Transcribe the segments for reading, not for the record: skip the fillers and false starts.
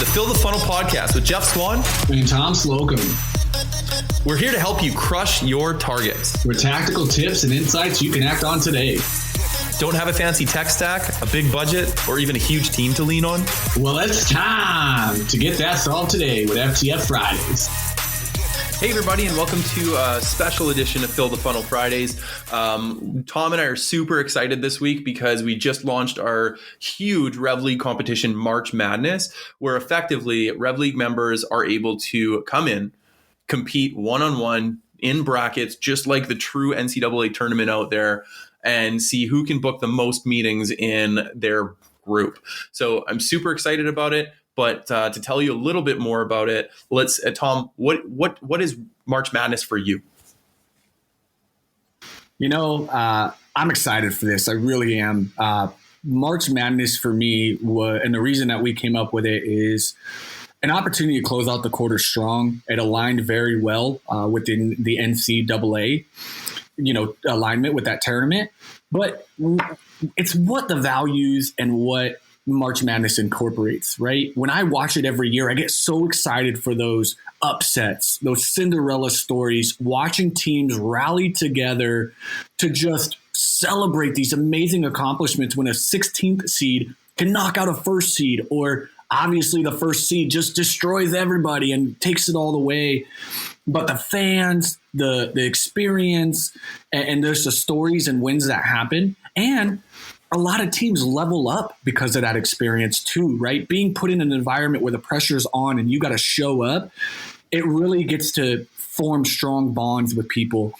the Fill the Funnel podcast with Jeff Swan and Tom Slocum. We're here to help you crush your targets with tactical tips and insights you can act on today. Don't have a fancy tech stack, a big budget, or even a huge team to lean on? Well, it's time to get that solved today with FTF Fridays. Hey everybody, and welcome to a special edition of Fill the Funnel Fridays. Tom and I are super excited this week because we just launched our huge RevLeague competition, March Madness, where effectively RevLeague members are able to come in, compete one-on-one in brackets, just like the true NCAA tournament out there, and see who can book the most meetings in their group. So I'm super excited about it. But to tell you a little bit more about it, let's Tom, what is March Madness for you? You know, I'm excited for this. I really am. March Madness for me, and the reason that we came up with it is an opportunity to close out the quarter strong. It aligned very well within the NCAA, alignment with that tournament. But it's what the values and what March Madness incorporates, right? When I watch it every year, I get so excited for those upsets, those Cinderella stories, watching teams rally together to just celebrate these amazing accomplishments when a 16th seed can knock out a first seed, or obviously the first seed just destroys everybody and takes it all the way. But the fans, the experience, and there's the stories and wins that happen. And a lot of teams level up because of that experience too, right? Being put in an environment where the pressure's on and you got to show up, it really gets to form strong bonds with people.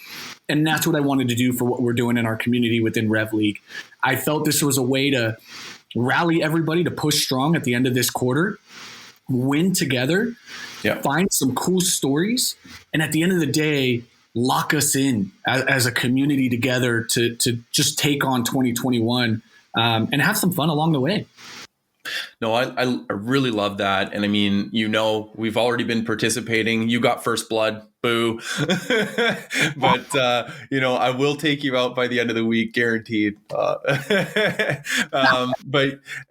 And that's what I wanted to do for what we're doing in our community within RevLeague. I felt this was a way to rally everybody to push strong at the end of this quarter, win together, find some cool stories, and at the end of the day, lock us in as a community together to just take on 2021 and have some fun along the way. No, I really love that. And I mean, we've already been participating. You got first blood. Boo. But, I will take you out by the end of the week, guaranteed. But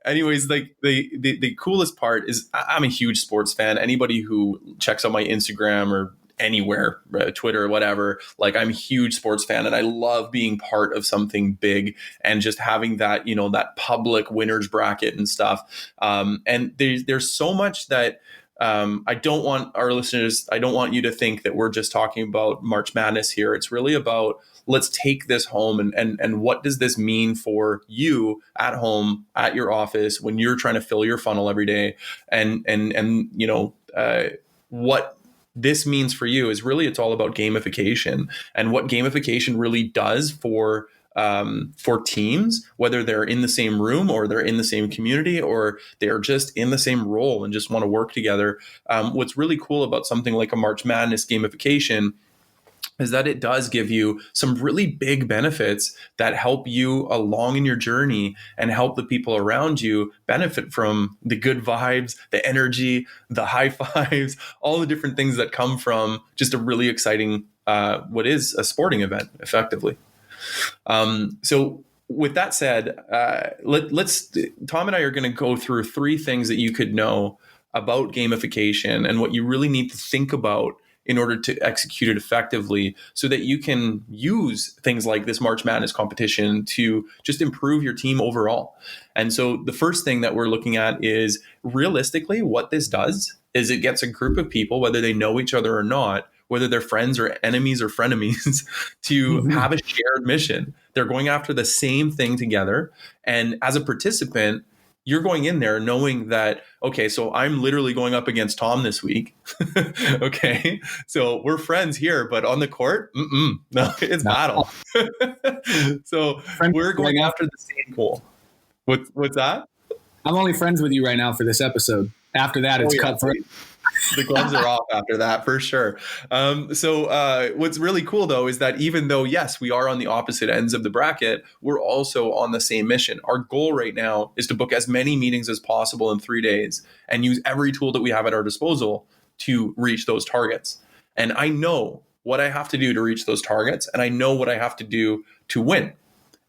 anyways, like the coolest part is I'm a huge sports fan. Anybody who checks out my Instagram or anywhere, Twitter, whatever, like I'm a huge sports fan and I love being part of something big and just having that, that public winners bracket and stuff. And there's so much that I don't want our listeners, I don't want you to think that we're just talking about March Madness here. It's really about, let's take this home and what does this mean for you at home, at your office, when you're trying to fill your funnel every day, and what this means for you is really, it's all about gamification and what gamification really does for teams, whether they're in the same room or they're in the same community or they're just in the same role and just want to work together. What's really cool about something like a March Madness gamification is that it does give you some really big benefits that help you along in your journey and help the people around you benefit from the good vibes, the energy, the high fives, all the different things that come from just a really exciting, what is a sporting event, effectively. So with that said, Tom and I are going to go through 3 things that you could know about gamification and what you really need to think about in order to execute it effectively so that you can use things like this March Madness competition to just improve your team overall. And so the first thing that we're looking at is realistically what this does is it gets a group of people, whether they know each other or not, whether they're friends or enemies or frenemies, to have a shared mission. They're going after the same thing together. And as a participant, you're going in there knowing that, okay, so I'm literally going up against Tom this week. Okay, so we're friends here, but on the court, no, it's battle. So we're going after the same goal. What's that? I'm only friends with you right now for this episode. After that, it's cutthroat. The gloves are off after that, for sure. So what's really cool, though, is that even though, yes, we are on the opposite ends of the bracket, we're also on the same mission. Our goal right now is to book as many meetings as possible in 3 days and use every tool that we have at our disposal to reach those targets. And I know what I have to do to reach those targets, and I know what I have to do to win.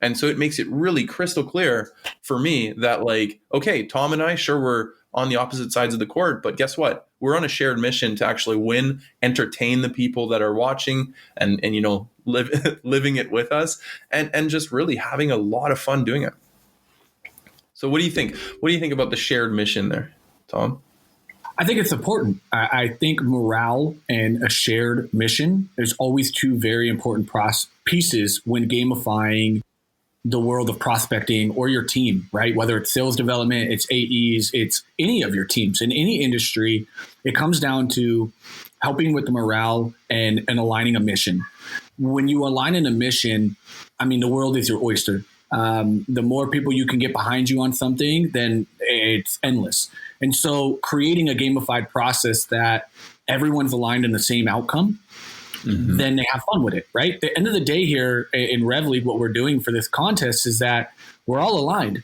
And so it makes it really crystal clear for me that, like, okay, Tom and I, sure, on the opposite sides of the court. But guess what? We're on a shared mission to actually win, entertain the people that are watching and living it with us and just really having a lot of fun doing it. So what do you think? What do you think about the shared mission there, Tom? I think it's important. I think morale and a shared mission, there's always two very important pieces when gamifying the world of prospecting or your team, right? Whether it's sales development, it's AEs, it's any of your teams in any industry, it comes down to helping with the morale and aligning a mission. When you align in a mission, I mean, the world is your oyster. The more people you can get behind you on something, then it's endless. And so creating a gamified process that everyone's aligned in the same outcome, then they have fun with it, right? At the end of the day here in RevLeague, what we're doing for this contest is that we're all aligned.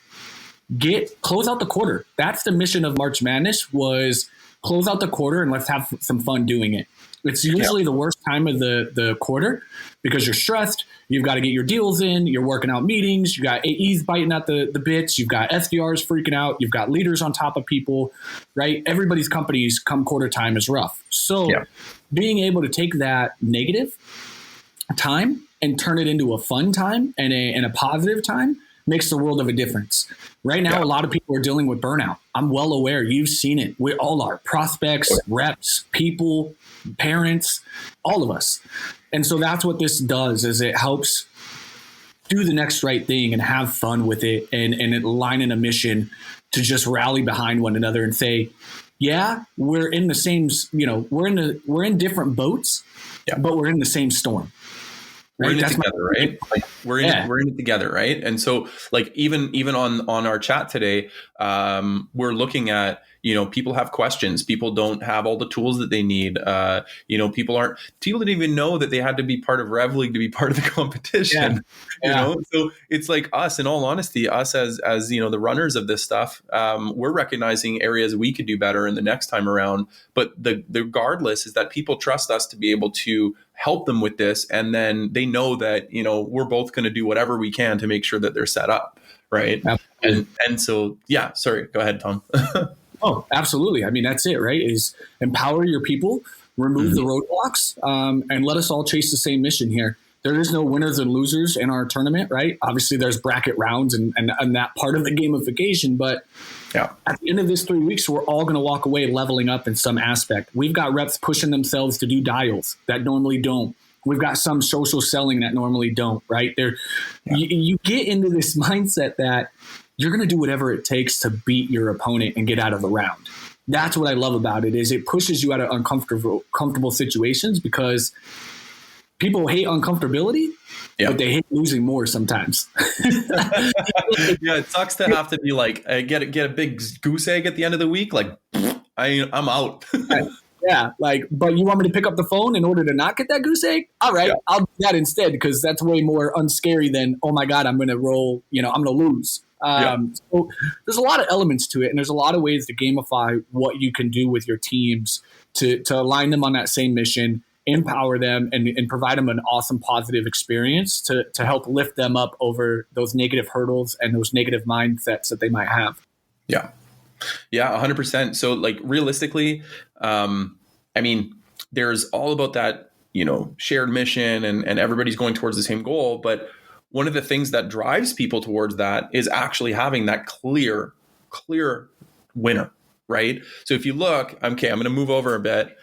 Close out the quarter. That's the mission of March Madness, was close out the quarter and let's have some fun doing it. It's usually the worst time of the quarter because you're stressed. You've got to get your deals in. You're working out meetings. You got AEs biting at the bits. You've got SDRs freaking out. You've got leaders on top of people, right? Everybody's companies come quarter time is rough. So being able to take that negative time and turn it into a fun time and a positive time makes the world of a difference. Right now, a lot of people are dealing with burnout. I'm well aware. You've seen it. We all are. Prospects, reps, people, parents, all of us. And so that's what this does, is it helps do the next right thing and have fun with it and align in a mission to just rally behind one another and say, yeah, we're in the same, we're in different boats, but we're in the same storm. We're in it together, right? Like we're in it together, right? And so, like even on our chat today, we're looking at, people have questions. People don't have all the tools that they need. People didn't even know that they had to be part of RevLeague to be part of the competition. So it's like us, in all honesty, us as the runners of this stuff, we're recognizing areas we could do better in the next time around. But the regardless is that people trust us to be able to help them with this, and then they know that we're both going to do whatever we can to make sure that they're set up, right? And so sorry, go ahead, Tom. Oh, absolutely. I mean, that's it, right? Is empower your people, remove the roadblocks, and let us all chase the same mission here. There is no winners and losers in our tournament, right? Obviously, there's bracket rounds and that part of the gamification, but at the end of this 3 weeks, we're all going to walk away leveling up in some aspect. We've got reps pushing themselves to do dials that normally don't. We've got some social selling that normally don't, right? You get into this mindset that you're going to do whatever it takes to beat your opponent and get out of the round. That's what I love about it, is it pushes you out of comfortable situations, because people hate uncomfortability, but they hate losing more sometimes. It sucks to have to be like, get a big goose egg at the end of the week. Like, I'm out. But you want me to pick up the phone in order to not get that goose egg? All right, I'll do that instead, because that's way more unscary than, oh my God, I'm going to roll, I'm going to lose. So there's a lot of elements to it, and there's a lot of ways to gamify what you can do with your teams to align them on that same mission, empower them, and provide them an awesome positive experience to help lift them up over those negative hurdles and those negative mindsets that they might have. Yeah, 100%. So like realistically, there's all about that, shared mission and everybody's going towards the same goal. But one of the things that drives people towards that is actually having that clear winner, right? So if you look, I'm going to move over a bit.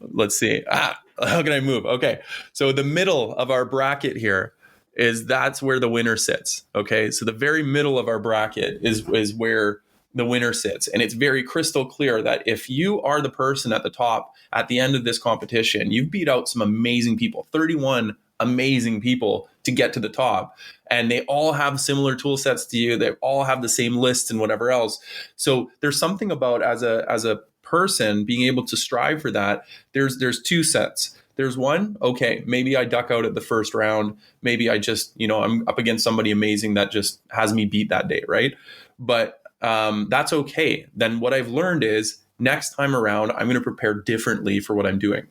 Let's see. How can I move? Okay. So the middle of our bracket here that's where the winner sits. Okay. So the very middle of our bracket is where the winner sits. And it's very crystal clear that if you are the person at the top at the end of this competition, you've beat out some amazing people, 31 amazing people to get to the top. And they all have similar tool sets to you. They all have the same lists and whatever else. So there's something about as a person being able to strive for that. There's two sets. There's one, okay, maybe I duck out at the first round. Maybe I just, I'm up against somebody amazing that just has me beat that day, right? But that's okay. Then what I've learned is next time around, I'm going to prepare differently for what I'm doing,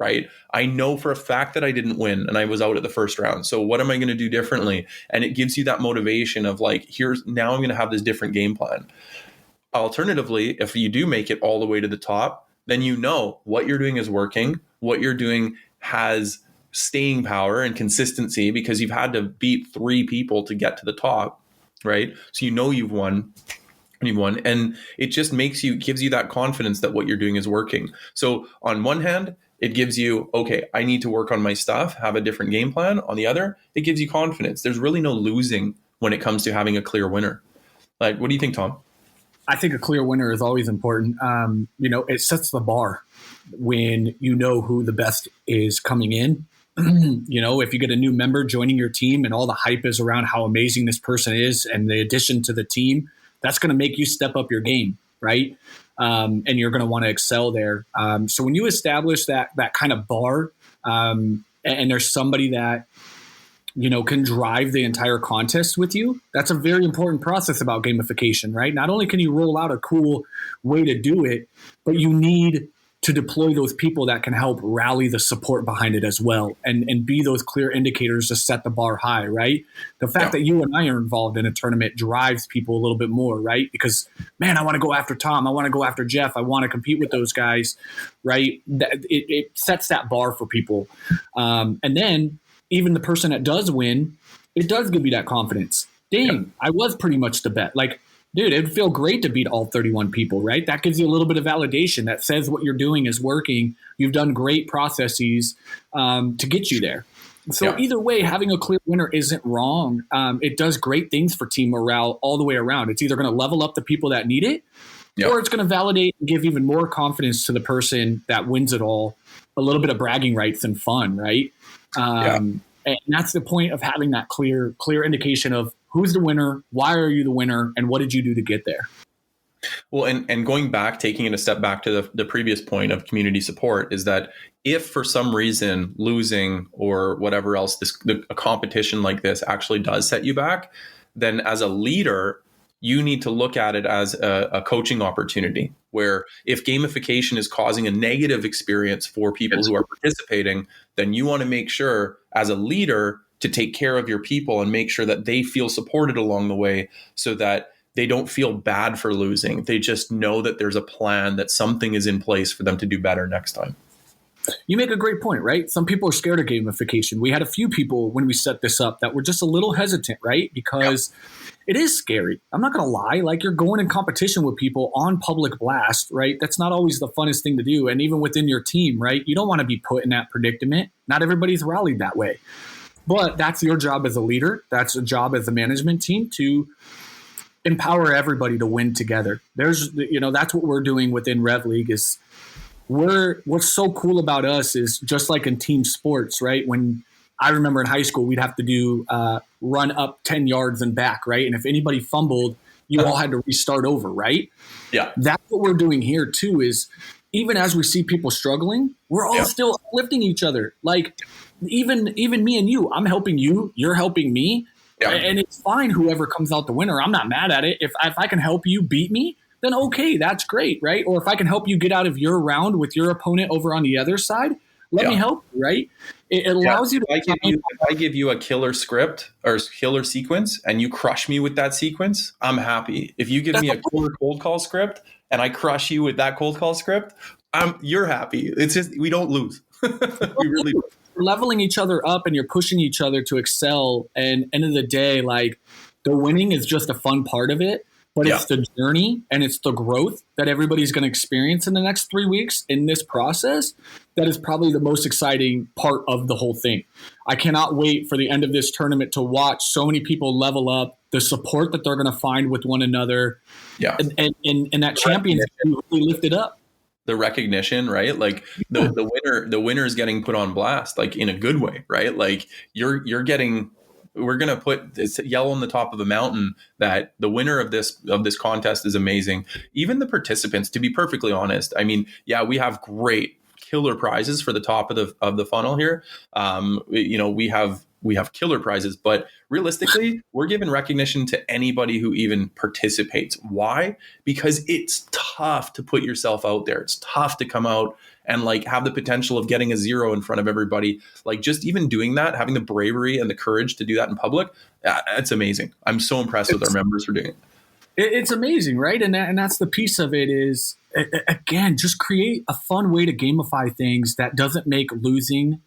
right? I know for a fact that I didn't win and I was out at the first round. So what am I going to do differently? And it gives you that motivation of like, now I'm going to have this different game plan. Alternatively, if you do make it all the way to the top, then you know what you're doing is working, what you're doing has staying power and consistency because you've had to beat 3 people to get to the top, right? So you know you've won. And it just gives you that confidence that what you're doing is working. So on one hand, it gives you, okay, I need to work on my stuff, have a different game plan. On the other, it gives you confidence. There's really no losing when it comes to having a clear winner. Like, what do you think, Tom? I think a clear winner is always important. It sets the bar when you know who the best is coming in. If you get a new member joining your team and all the hype is around how amazing this person is and the addition to the team, that's going to make you step up your game, right? And you're going to want to excel there. So when you establish that kind of bar, and there's somebody that can drive the entire contest with you, that's a very important process about gamification, right? Not only can you roll out a cool way to do it, but you need to deploy those people that can help rally the support behind it as well and be those clear indicators to set the bar high, right? The fact that you and I are involved in a tournament drives people a little bit more, right? Because, man, I want to go after Tom. I want to go after Jeff. I want to compete with those guys, right? It sets that bar for people. And then even the person that does win, it does give you that confidence. Dang, I was pretty much the bet. Like, dude, it'd feel great to beat all 31 people, right? That gives you a little bit of validation that says what you're doing is working. You've done great processes to get you there. So either way, having a clear winner isn't wrong. It does great things for team morale all the way around. It's either going to level up the people that need it, or it's going to validate and give even more confidence to the person that wins it all, a little bit of bragging rights and fun, right? And that's the point of having that clear indication of who's the winner, why are you the winner, and what did you do to get there? Well, and going back, taking it a step back to the previous point of community support is that if for some reason losing or whatever else, a competition like this actually does set you back, then as a leader, you need to look at it as a coaching opportunity where if gamification is causing a negative experience for people who are participating, then you want to make sure as a leader to take care of your people and make sure that they feel supported along the way so that they don't feel bad for losing. They just know that there's a plan, that something is in place for them to do better next time. You make a great point, right? Some people are scared of gamification. We had a few people when we set this up that were just a little hesitant, right? Because it is scary. I'm not going to lie. Like, you're going in competition with people on public blast, right? That's not always the funnest thing to do. And even within your team, right? You don't want to be put in that predicament. Not everybody's rallied that way. But that's your job as a leader. That's a job as a management team to empower everybody to win together. That's what we're doing within RevLeague is what's so cool about us is just like in team sports, right? When I remember in high school, we'd have to do run up 10 yards and back, right? And if anybody fumbled, you all had to restart over, right? Yeah. That's what we're doing here too is even as we see people struggling, we're all still lifting each other. Like even me and you, I'm helping you, you're helping me. Yeah. And it's fine whoever comes out the winner. I'm not mad at it. If I can help you beat me, then okay, that's great, right? Or if I can help you get out of your round with your opponent over on the other side, let me help you, right? It allows you to... If I give you a killer script or killer sequence and you crush me with that sequence, I'm happy. If you give me a killer cold call script and I crush you with that cold call script, you're happy. It's just, we don't lose. We really don't. You're leveling each other up and you're pushing each other to excel. And end of the day, like the winning is just a fun part of it. But it's the journey and it's the growth that everybody's going to experience in the next 3 weeks in this process that is probably the most exciting part of the whole thing. I cannot wait for the end of this tournament to watch so many people level up, the support that they're going to find with one another, and that champions really lift it up. The recognition, right? Like the winner is getting put on blast, like in a good way, right? Like you're getting. We're going to put this yell on the top of the mountain that the winner of this contest is amazing. Even the participants, to be perfectly honest, I mean, we have great killer prizes for the top of the funnel here. We have killer prizes, but realistically, we're giving recognition to anybody who even participates. Why? Because it's tough to put yourself out there. It's tough to come out and like have the potential of getting a 0 in front of everybody. Like just even doing that, having the bravery and the courage to do that in public, it's amazing. I'm so impressed with our members for doing it. It's amazing, right? And that's the piece of it is, again, just create a fun way to gamify things that doesn't make losing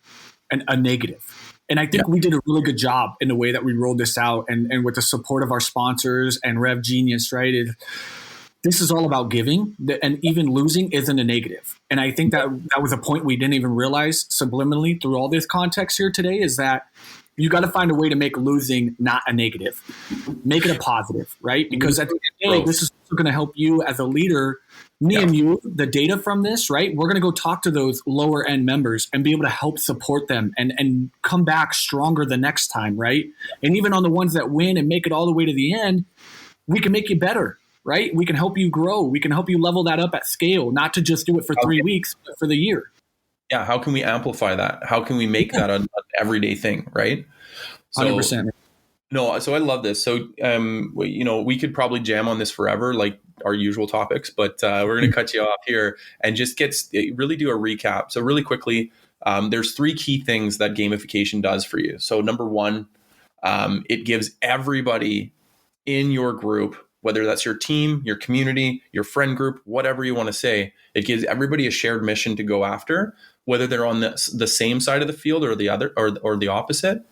a negative. And I think we did a really good job in the way that we rolled this out, and with the support of our sponsors and Rev Genius, right? This is all about giving, and even losing isn't a negative. And I think that was a point we didn't even realize subliminally through all this context here today, is that you got to find a way to make losing not a negative. Make it a positive, right? Because at the end of the day, this is also going to help you as a leader, and you, the data from this, right? We're going to go talk to those lower end members and be able to help support them and come back stronger the next time, right? And even on the ones that win and make it all the way to the end, we can make you better, right? We can help you grow. We can help you level that up at scale, not to just do it for 3 weeks, but for the year. Yeah. How can we amplify that? How can we make that an everyday thing, right? So, 100%. No, so I love this. So, we could probably jam on this forever, like our usual topics, but we're going to cut you off here and just really do a recap. So really quickly, there's 3 key things that gamification does for you. So number 1, it gives everybody in your group, whether that's your team, your community, your friend group, whatever you want to say, it gives everybody a shared mission to go after, whether they're on the same side of the field or the other, or the opposite.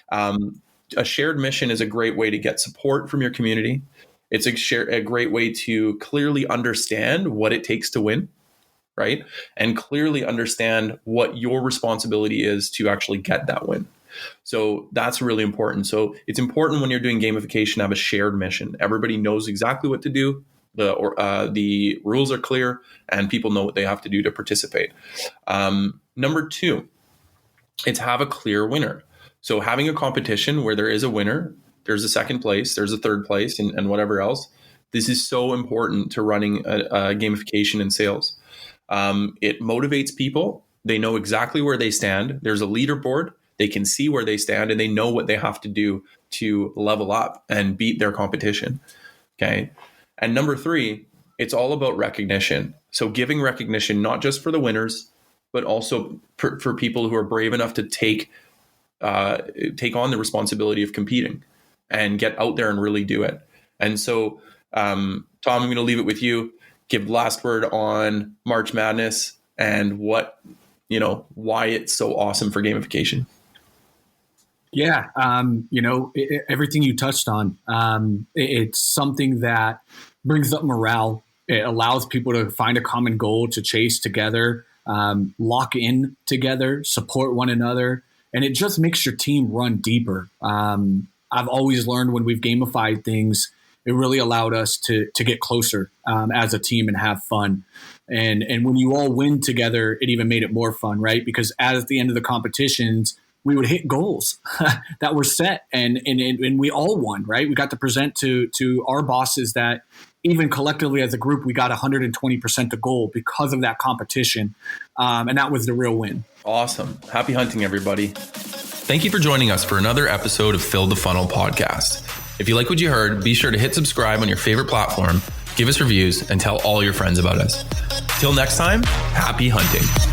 A shared mission is a great way to get support from your community. It's a great way to clearly understand what it takes to win, right? And clearly understand what your responsibility is to actually get that win. So that's really important. So it's important when you're doing gamification to have a shared mission. Everybody knows exactly what to do. The rules are clear and people know what they have to do to participate. Number 2, it's have a clear winner. So having a competition where there is a winner, there's a second place, there's a third place, and whatever else. This is so important to running a gamification in sales. It motivates people. They know exactly where they stand. There's a leaderboard. They can see where they stand and they know what they have to do to level up and beat their competition. Okay. And number 3, it's all about recognition. So giving recognition, not just for the winners, but also for people who are brave enough to take on the responsibility of competing and get out there and really do it. And so, Tom, I'm going to leave it with you. Give the last word on March Madness and why it's so awesome for gamification. Yeah. Everything you touched on, it's something that brings up morale. It allows people to find a common goal to chase together, lock in together, support one another. And it just makes your team run deeper. I've always learned when we've gamified things, it really allowed us to get closer as a team and have fun. And when you all win together, it even made it more fun, right? Because at the end of the competitions, we would hit goals that were set and we all won, right? We got to present to our bosses that even collectively as a group, we got 120% the goal because of that competition. And that was the real win. Awesome. Happy hunting, everybody. Thank you for joining us for another episode of Fill the Funnel podcast. If you like what you heard, be sure to hit subscribe on your favorite platform, give us reviews, and tell all your friends about us. Till next time, happy hunting.